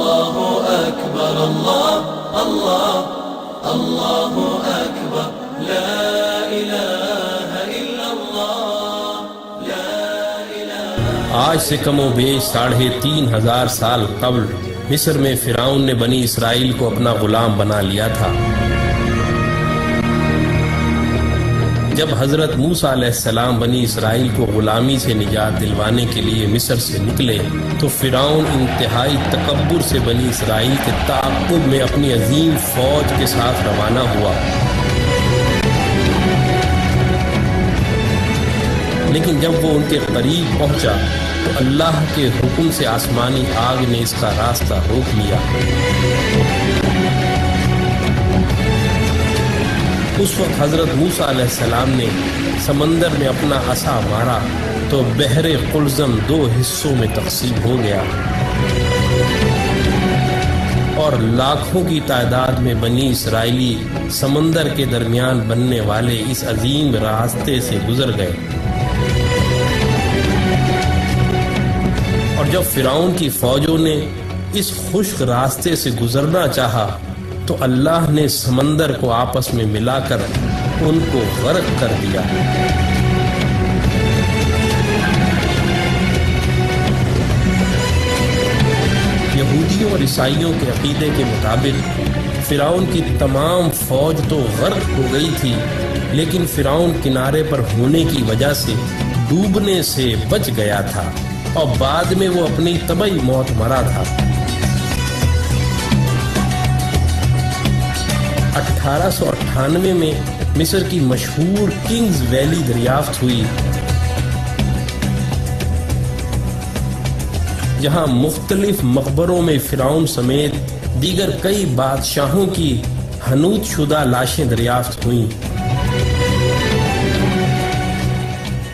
اللہ اکبر اللہ اللہ اللہ اکبر لا الہ الا اللہ لا الہ۔ آج سے کم و بیش 3500 سال قبل مصر میں فرعون نے بنی اسرائیل کو اپنا غلام بنا لیا تھا۔ جب حضرت موسیٰ علیہ السلام بنی اسرائیل کو غلامی سے نجات دلوانے کے لیے مصر سے نکلے تو فرعون انتہائی تکبر سے بنی اسرائیل کے تعاقب میں اپنی عظیم فوج کے ساتھ روانہ ہوا، لیکن جب وہ ان کے قریب پہنچا تو اللہ کے حکم سے آسمانی آگ نے اس کا راستہ روک لیا۔ اس وقت حضرت موسیٰ علیہ السلام نے سمندر میں اپنا عصا مارا تو بحر قلزم 2 حصوں میں تقسیم ہو گیا اور لاکھوں کی تعداد میں بنی اسرائیلی سمندر کے درمیان بننے والے اس عظیم راستے سے گزر گئے۔ اور جب فرعون کی فوجوں نے اس خشک راستے سے گزرنا چاہا تو اللہ نے سمندر کو آپس میں ملا کر ان کو غرق کر دیا۔ یہودیوں اور عیسائیوں کے عقیدے کے مطابق فرعون کی تمام فوج تو غرق ہو گئی تھی، لیکن فرعون کنارے پر ہونے کی وجہ سے ڈوبنے سے بچ گیا تھا اور بعد میں وہ اپنی طبعی موت مرا تھا۔ 1898 میں مصر کی مشہور کنگز ویلی دریافت ہوئی، جہاں مختلف مقبروں میں فرعون سمیت دیگر کئی بادشاہوں کی حنوط شدہ لاشیں دریافت ہوئیں۔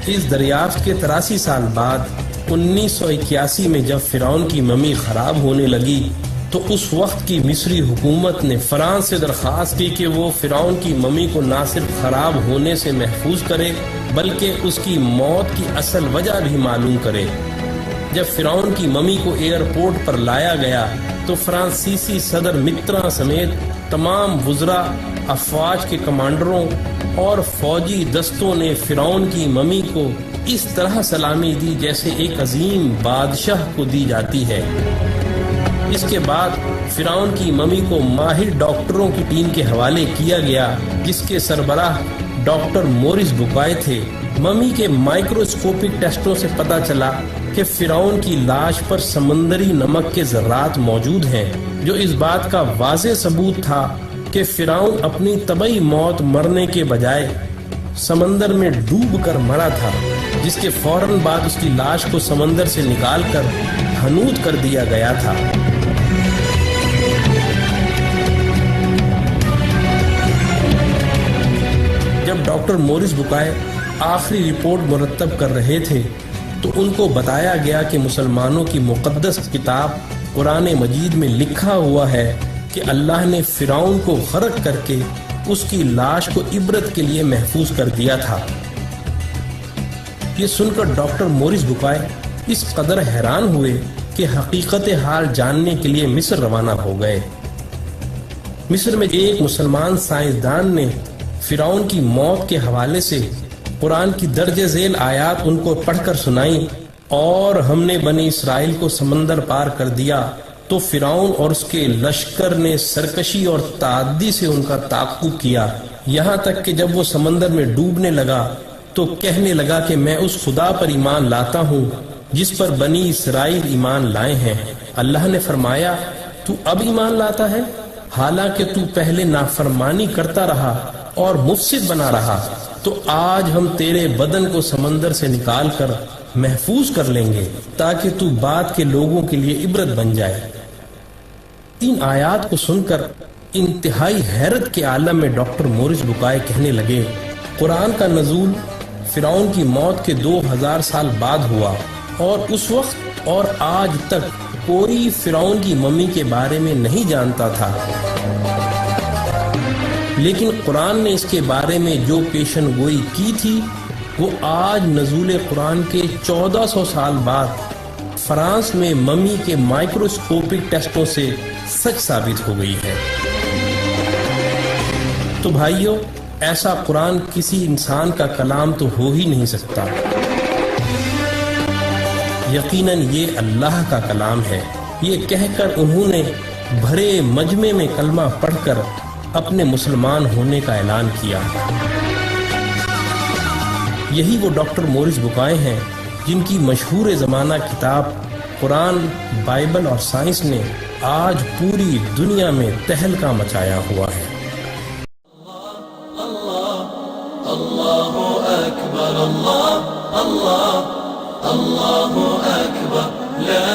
اس دریافت کے 83 سال بعد 1981 میں جب فرعون کی ممی خراب ہونے لگی تو اس وقت کی مصری حکومت نے فرانس سے درخواست کی کہ وہ فرعون کی ممی کو نہ صرف خراب ہونے سے محفوظ کرے بلکہ اس کی موت کی اصل وجہ بھی معلوم کرے۔ جب فرعون کی ممی کو ایئرپورٹ پر لایا گیا تو فرانسیسی صدر متران سمیت تمام وزراء، افواج کے کمانڈروں اور فوجی دستوں نے فرعون کی ممی کو اس طرح سلامی دی جیسے ایک عظیم بادشاہ کو دی جاتی ہے۔ اس کے بعد فرعون کی ممی کو ماہر ڈاکٹروں کی ٹیم کے حوالے کیا گیا جس کے سربراہ ڈاکٹر مورس بوکائے تھے۔ ممی کے مائکروسکوپک ٹیسٹوں سے پتہ چلا کہ فرعون کی لاش پر سمندری نمک کے ذرات موجود ہیں، جو اس بات کا واضح ثبوت تھا کہ فرعون اپنی طبعی موت مرنے کے بجائے سمندر میں ڈوب کر مرا تھا، جس کے فوراً بعد اس کی لاش کو سمندر سے نکال کر حنوط کر دیا گیا تھا۔ جب ڈاکٹر مورس بوکائے آخری رپورٹ مرتب کر رہے تھے تو ان کو بتایا گیا کہ مسلمانوں کی مقدس کتاب قرآن مجید میں لکھا ہوا ہے کہ اللہ نے فرعون کو غرق کر کے اس کی لاش کو عبرت کے لیے محفوظ کر دیا تھا۔ یہ سن کر ڈاکٹر مورس بوکائے اس قدر حیران ہوئے کہ حقیقت حال جاننے کے لیے مصر روانہ ہو گئے۔ مصر میں ایک مسلمان سائنسدان نے فرعون کی موت کے حوالے سے قرآن کی درج ذیل آیات ان کو پڑھ کر سنائیں، اور ہم نے بنی اسرائیل کو سمندر پار کر دیا تو فرعون اور اس کے لشکر نے سرکشی اور تعدی سے ان کا تعاقب کیا، یہاں تک کہ جب وہ سمندر میں ڈوبنے لگا تو کہنے لگا کہ میں اس خدا پر ایمان لاتا ہوں جس پر بنی اسرائیل ایمان لائے ہیں۔ اللہ نے فرمایا تو اب ایمان لاتا ہے حالانکہ تو پہلے نافرمانی کرتا رہا اور مفسد بنا رہا، تو آج ہم تیرے بدن کو سمندر سے نکال کر محفوظ کر لیں گے تاکہ تو بعد کے لوگوں کے لیے عبرت بن جائے۔ ان آیات کو سن کر انتہائی حیرت کے عالم میں ڈاکٹر مورس بوکائے کہنے لگے، قرآن کا نزول فرعون کی موت کے 2000 سال بعد ہوا، اور اس وقت اور آج تک کوئی فرعون کی ممی کے بارے میں نہیں جانتا تھا، لیکن قرآن نے اس کے بارے میں جو پیشن گوئی کی تھی وہ آج نزول قرآن کے 1400 سال بعد فرانس میں ممی کے مائکروسکوپک ٹیسٹوں سے سچ ثابت ہو گئی ہے۔ تو بھائیو، ایسا قرآن کسی انسان کا کلام تو ہو ہی نہیں سکتا، یقیناً یہ اللہ کا کلام ہے۔ یہ کہہ کر انہوں نے بھرے مجمع میں کلمہ پڑھ کر اپنے مسلمان ہونے کا اعلان کیا۔ یہی وہ ڈاکٹر مورس بکائے ہیں جن کی مشہور زمانہ کتاب قرآن، بائبل اور سائنس نے آج پوری دنیا میں تہلکہ مچایا ہوا ہے۔ اللہ اکبر، اللہ اللہ اللہ اکبر، لا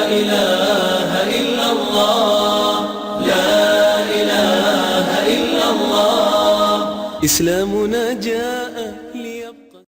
الہ الا اللہ، لا الہ الا اللہ۔ اسلامنا جاء